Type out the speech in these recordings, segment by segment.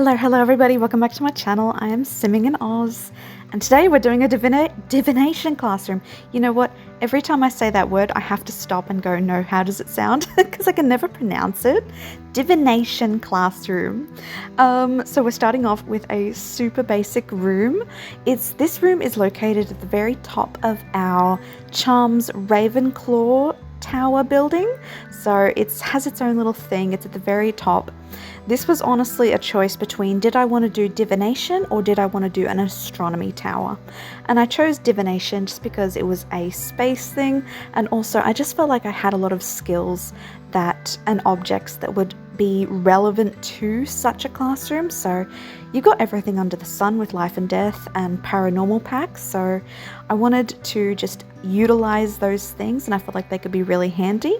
Hello everybody, welcome back to my channel. I am Simming in Oz, and today we're doing a divination classroom. You know what, every time I say that word I have to stop and go, no, how does it sound? Because I can never pronounce it. Divination classroom. So we're starting off with a super basic room. This room is located at the very top of our Charms Ravenclaw tower building, so it has its own little thing. It's at the very top. This was honestly a choice between did I want to do divination or did I want to do an astronomy tower, and I chose divination just because it was a space thing, and also I just felt like I had a lot of skills and objects that would be relevant to such a classroom. So you've got everything under the sun with life and death and paranormal packs, so I wanted to just utilize those things, and I felt like they could be really handy.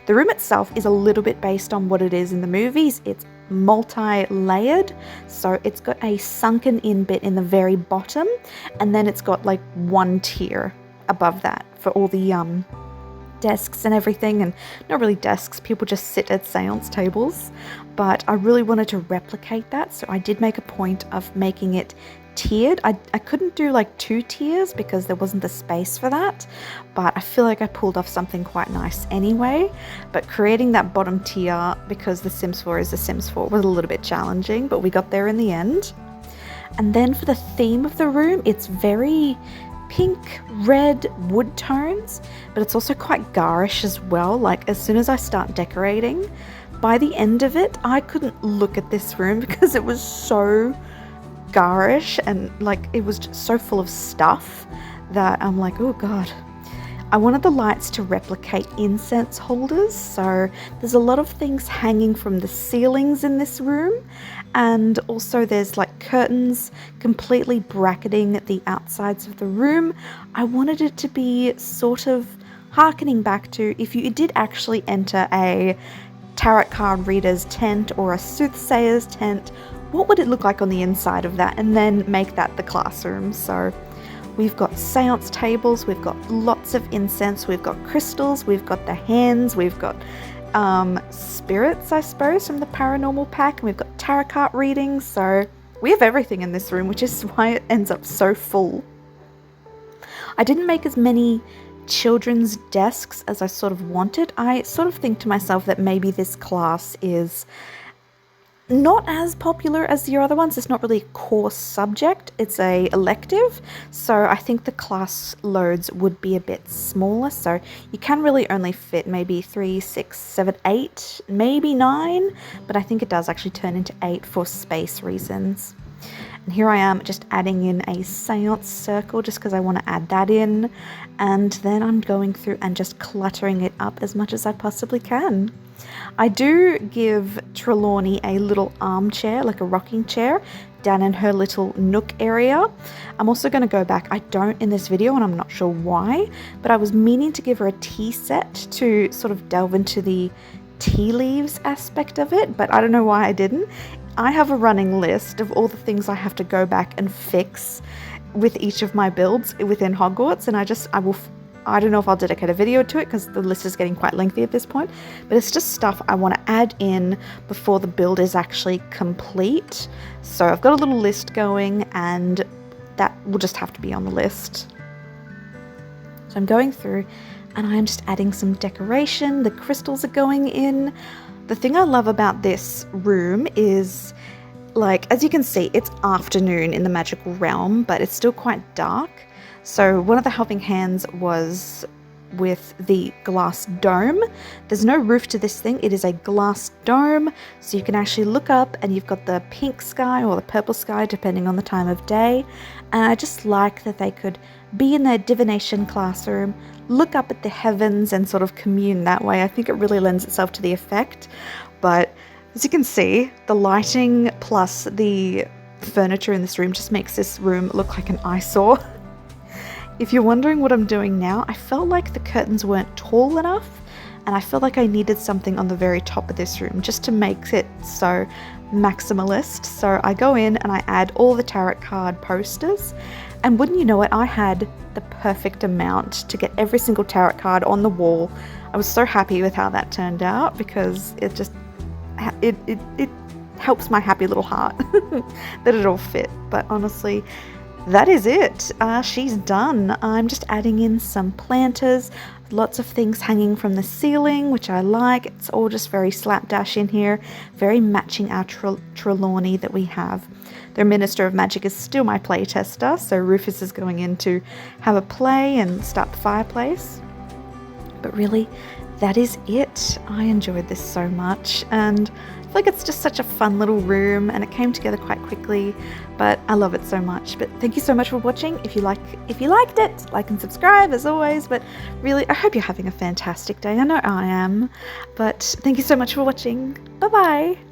The room itself is a little bit based on what it is in the movies. It's multi-layered, so it's got a sunken in bit in the very bottom, and then it's got like one tier above that for all the desks and everything, and not really desks, people just sit at seance tables, but I really wanted to replicate that, so I did make a point of making it tiered. I couldn't do like 2 tiers because there wasn't the space for that, but I feel like I pulled off something quite nice anyway. But creating that bottom tier, because The Sims 4 is The Sims 4, was a little bit challenging, but we got there in the end. And then for the theme of the room, it's very pink, red, wood tones, but it's also quite garish as well. Like as soon as I start decorating, by the end of it, I couldn't look at this room because it was so garish and like it was just so full of stuff that I'm like, oh god. I wanted the lights to replicate incense holders, so there's a lot of things hanging from the ceilings in this room, and also there's like curtains completely bracketing the outsides of the room. I wanted it to be sort of harkening back to if you did actually enter a tarot card reader's tent or a soothsayer's tent, what would it look like on the inside of that, and then make that the classroom. So we've got seance tables, we've got lots of incense, we've got crystals, we've got the hands, we've got spirits, I suppose, from the paranormal pack, and we've got tarot card readings, so we have everything in this room, which is why it ends up so full. I didn't make as many children's desks as I sort of wanted. I sort of think to myself that maybe this class is not as popular as the other ones. It's not really a core subject, it's a elective, so I think the class loads would be a bit smaller, so you can really only fit maybe 3, 6, 7, 8, maybe 9, but I think it does actually turn into 8 for space reasons. And here I am just adding in a seance circle just because I want to add that in, and then I'm going through and just cluttering it up as much as I possibly can. I do give Trelawney a little armchair, like a rocking chair, down in her little nook area. I'm also going to go back, I don't in this video and I'm not sure why, but I was meaning to give her a tea set to sort of delve into the tea leaves aspect of it, but I don't know why I didn't. I have a running list of all the things I have to go back and fix with each of my builds within Hogwarts, and I don't know if I'll dedicate a video to it because the list is getting quite lengthy at this point, but it's just stuff I want to add in before the build is actually complete. So I've got a little list going, and that will just have to be on the list. So I'm going through and I'm just adding some decoration. The crystals are going in. The thing I love about this room is, like, as you can see, it's afternoon in the magical realm, but it's still quite dark. So one of the helping hands was with the glass dome. There's no roof to this thing, it is a glass dome, so you can actually look up and you've got the pink sky or the purple sky depending on the time of day. And I just like that they could be in their divination classroom, look up at the heavens and sort of commune that way. I think it really lends itself to the effect. But as you can see, the lighting plus the furniture in this room just makes this room look like an eyesore. If you're wondering what I'm doing now, I felt like the curtains weren't tall enough, and I felt like I needed something on the very top of this room just to make it so maximalist. So I go in and I add all the tarot card posters, and wouldn't you know it, I had the perfect amount to get every single tarot card on the wall. I was so happy with how that turned out because it helps my happy little heart that it all fit. But honestly, that is it. She's done. I'm just adding in some planters, lots of things hanging from the ceiling, which I like. It's all just very slapdash in here, very matching our Trelawney that we have. Their Minister of Magic is still my playtester, so Rufus is going in to have a play and start the fireplace. But really, that is it. I enjoyed this so much, and I feel like it's just such a fun little room, and it came together quite quickly, but I love it so much. But thank you so much for watching. If you liked it, like and subscribe as always. But really, I hope you're having a fantastic day. I know I am. But thank you so much for watching. Bye bye.